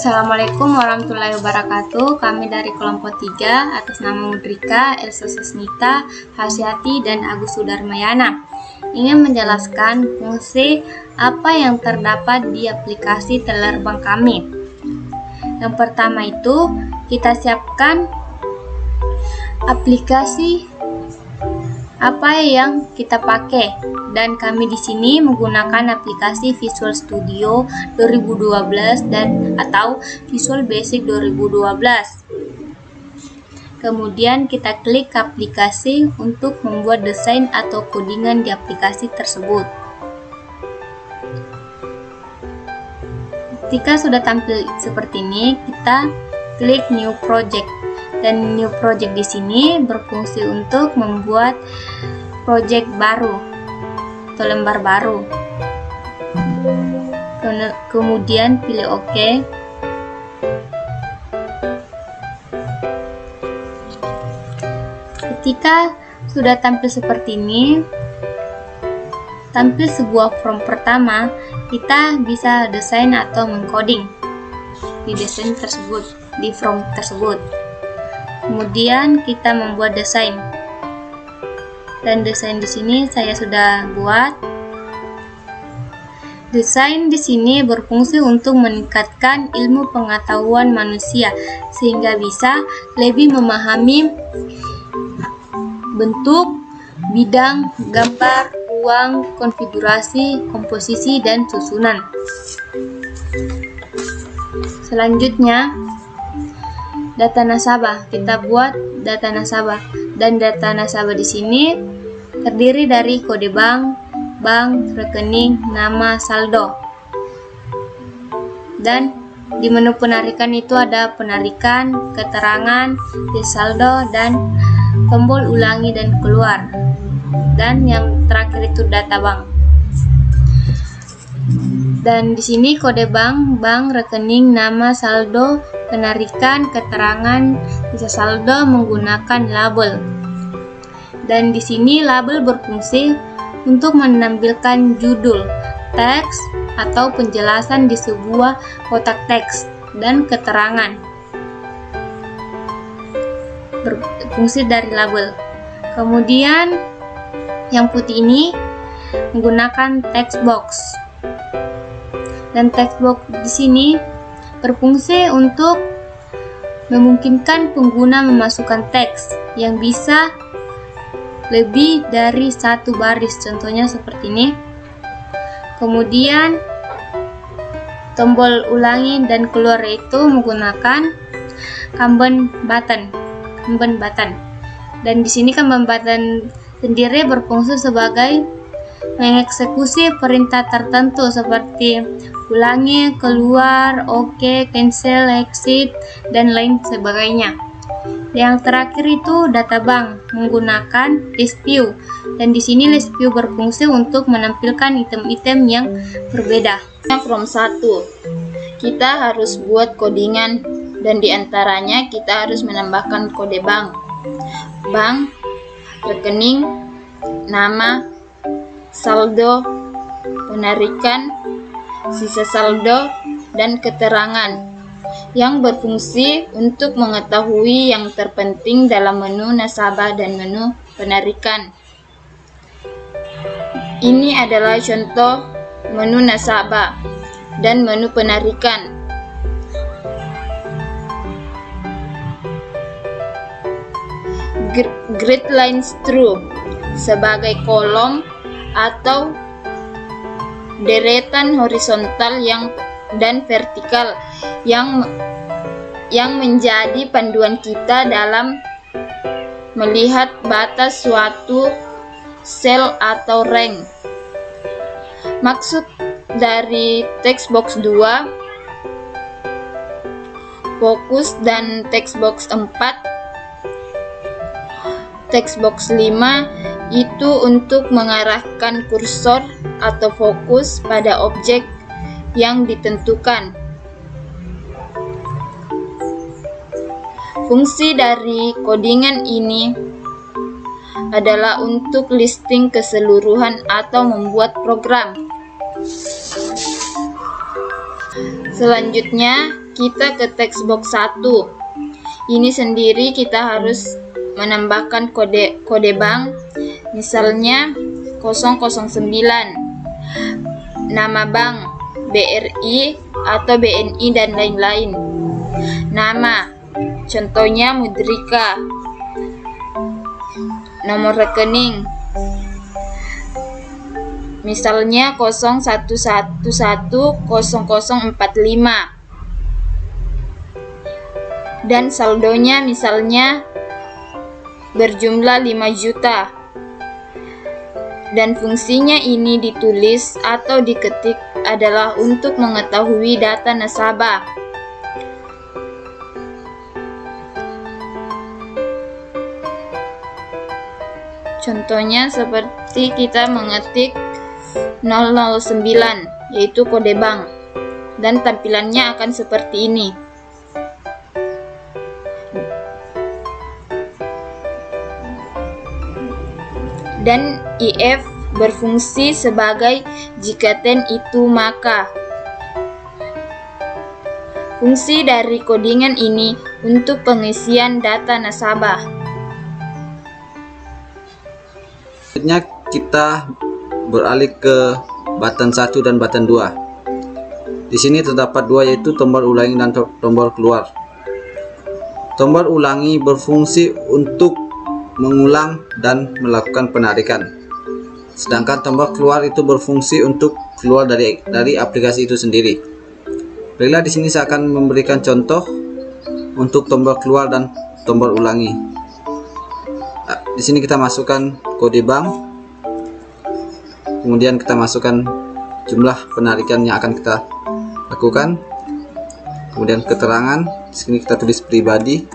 Assalamualaikum warahmatullahi wabarakatuh. Kami dari kelompok 3 atas nama Mudrika, Elsa Sasnita, Hasyati, dan Agus Sudarmayana ingin menjelaskan fungsi apa yang terdapat di aplikasi Telerbang kami. Yang pertama itu, kita siapkan aplikasi apa yang kita pakai, dan kami di sini menggunakan aplikasi Visual Studio 2012 dan atau Visual Basic 2012. Kemudian kita klik aplikasi untuk membuat desain atau codingan di aplikasi tersebut. Ketika sudah tampil seperti ini, kita klik New Project. Dan New Project di sini berfungsi untuk membuat project baru atau lembar baru. Kemudian pilih OK. Ketika sudah tampil seperti ini, tampil sebuah form pertama, kita bisa desain atau mengcoding di desain tersebut, di form tersebut. Kemudian kita membuat desain. Dan desain di sini saya sudah buat. Desain di sini berfungsi untuk meningkatkan ilmu pengetahuan manusia sehingga bisa lebih memahami bentuk, bidang, gambar, ruang, konfigurasi, komposisi, dan susunan. Selanjutnya, data nasabah. Kita buat data nasabah, dan data nasabah di sini terdiri dari kode bank, rekening, nama, saldo. Dan di menu penarikan itu ada penarikan, keterangan, saldo, dan tombol ulangi dan keluar. Dan yang terakhir itu data bank. Dan di sini kode bank, rekening, nama, saldo, penarikan, keterangan, bisa saldo menggunakan label. Dan di sini label berfungsi untuk menampilkan judul, teks, atau penjelasan di sebuah kotak teks dan keterangan. Berfungsi dari label. Kemudian yang putih ini menggunakan text box. Dan text box di sini berfungsi untuk memungkinkan pengguna memasukkan teks yang bisa lebih dari satu baris, contohnya seperti ini. Kemudian tombol ulangi dan keluar itu menggunakan command button. Dan di sini command button sendiri berfungsi sebagai mengeksekusi perintah tertentu seperti ulangi, keluar, OK, cancel, exit, dan lain sebagainya. Yang terakhir itu data bank menggunakan list view, dan di sini list view berfungsi untuk menampilkan item-item yang berbeda. From 1, kita harus buat codingan, dan diantaranya kita harus menambahkan kode bank, rekening, nama, saldo, penarikan, sisa saldo, dan keterangan yang berfungsi untuk mengetahui yang terpenting dalam menu nasabah dan menu penarikan. Ini adalah contoh menu nasabah dan menu penarikan. Grid lines through sebagai kolom atau deretan horizontal dan vertikal yang menjadi panduan kita dalam melihat batas suatu sel atau rank. Maksud dari text box 2, fokus, dan text box 4, text box 5 itu untuk mengarahkan kursor atau fokus pada objek yang ditentukan. Fungsi dari codingan ini adalah untuk listing keseluruhan atau membuat program. Selanjutnya, kita ke text box 1. Ini sendiri kita harus menambahkan kode bank, misalnya 009, nama bank, BRI atau BNI dan lain-lain. Nama, contohnya Mudrika. Nomor rekening, misalnya 01110045. Dan saldonya misalnya berjumlah 5 juta. Dan fungsinya ini ditulis atau diketik adalah untuk mengetahui data nasabah. Contohnya seperti kita mengetik 009, yaitu kode bank, dan tampilannya akan seperti ini. Dan IF berfungsi sebagai jika then itu maka. Fungsi dari codingan ini untuk pengisian data nasabah. Selanjutnya kita beralih ke button 1 dan button 2. Di sini terdapat dua, yaitu tombol ulangi dan tombol keluar. Tombol ulangi berfungsi untuk mengulang dan melakukan penarikan. Sedangkan tombol keluar itu berfungsi untuk keluar dari aplikasi itu sendiri. Baiklah, di sini saya akan memberikan contoh untuk tombol keluar dan tombol ulangi. Di sini kita masukkan kode bank, kemudian kita masukkan jumlah penarikan yang akan kita lakukan, kemudian keterangan. Di sini kita tulis pribadi,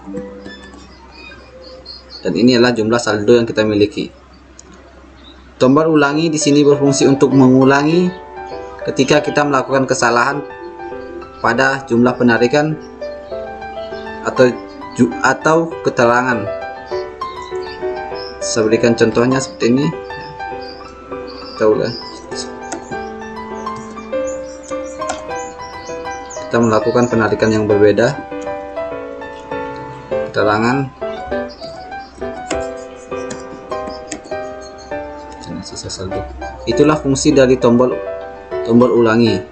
dan ini adalah jumlah saldo yang kita miliki. Tombol ulangi di sini berfungsi untuk mengulangi ketika kita melakukan kesalahan pada jumlah penarikan atau keterangan. Saya berikan contohnya seperti ini. Kita melakukan penarikan yang berbeda, keterangan, sisa saldo. Itulah fungsi dari tombol ulangi.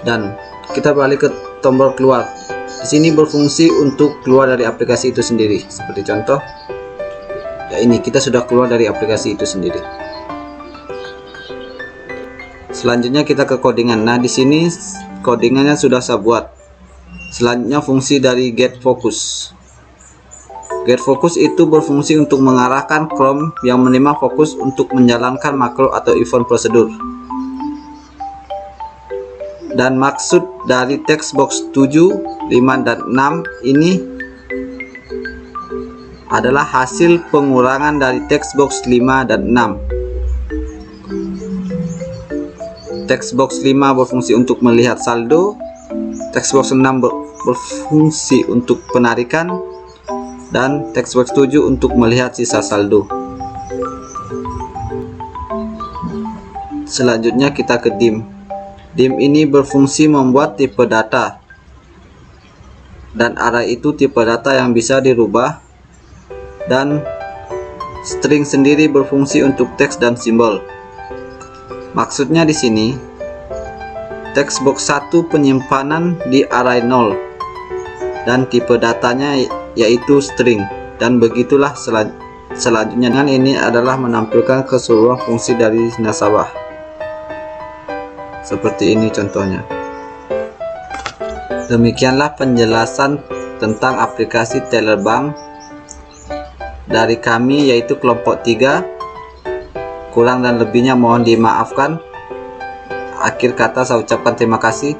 Dan kita beralih ke tombol keluar. Di sini berfungsi untuk keluar dari aplikasi itu sendiri. Seperti contoh, ya ini kita sudah keluar dari aplikasi itu sendiri. Selanjutnya kita ke codingan. Nah, di sini codingannya sudah saya buat. Selanjutnya fungsi dari get focus. Get focus itu berfungsi untuk mengarahkan Chrome yang menerima fokus untuk menjalankan makro atau event prosedur. Dan maksud dari text box 7, 5, dan 6 ini adalah hasil pengurangan dari text box 5 dan 6. Text box 5 berfungsi untuk melihat saldo, text box 6 berfungsi untuk penarikan, dan text box 7 untuk melihat sisa saldo. Selanjutnya kita ke dim. Dim ini berfungsi membuat tipe data, dan array itu tipe data yang bisa dirubah, dan string sendiri berfungsi untuk teks dan simbol. Maksudnya di sini text box 1 penyimpanan di array 0 dan tipe datanya yaitu string, dan begitulah selanjutnya. Dengan ini adalah menampilkan keseluruhan fungsi dari nasabah. Seperti ini contohnya. Demikianlah penjelasan tentang aplikasi teller bank dari kami, yaitu kelompok 3. Kurang dan lebihnya mohon dimaafkan. Akhir kata saya ucapkan terima kasih.